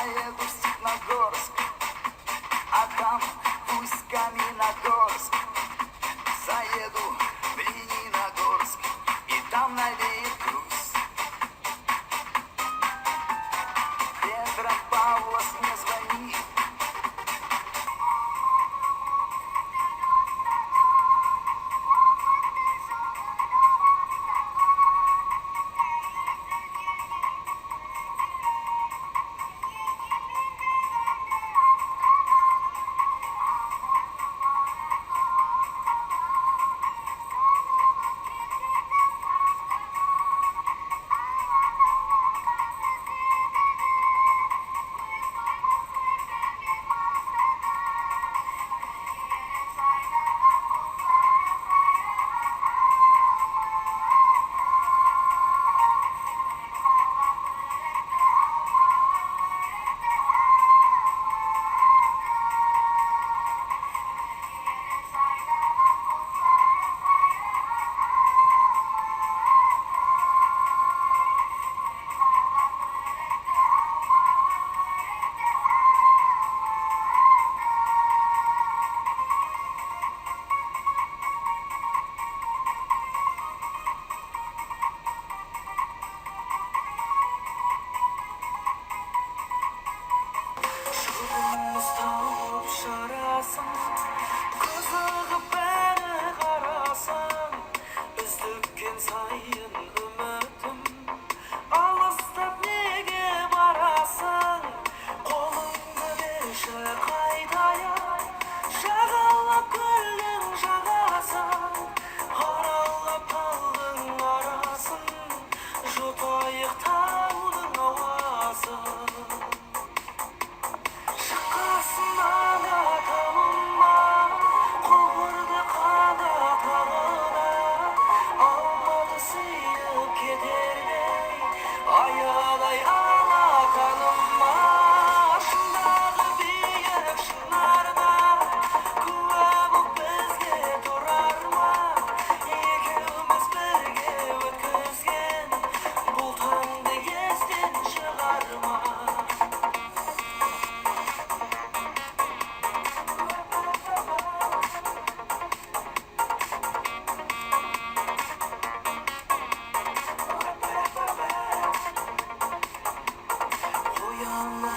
Поеду в Степногорск, а там в Усть-Каменогорск. Заеду в Лениногорск, и там навеет грусть. Петропавловск, мне звони. Қызығып бәрі қарасаң, үздіккен сайын үмітім. Алыстап неге барасың, қолыңды берші қайтайын. Жағалап көлдің жағасын, аралап талдың арасын, жұтайық таудың ауасын. Шыққасынан атамыма, құлғырды қанат арыда, алматы сүйіп кетердей, аядай алақаныма. Шындағы биік шынарда, куә боп бізге тұрар ма, екеуміз бірге өткізген бұл таңды естен шығарма. Оянып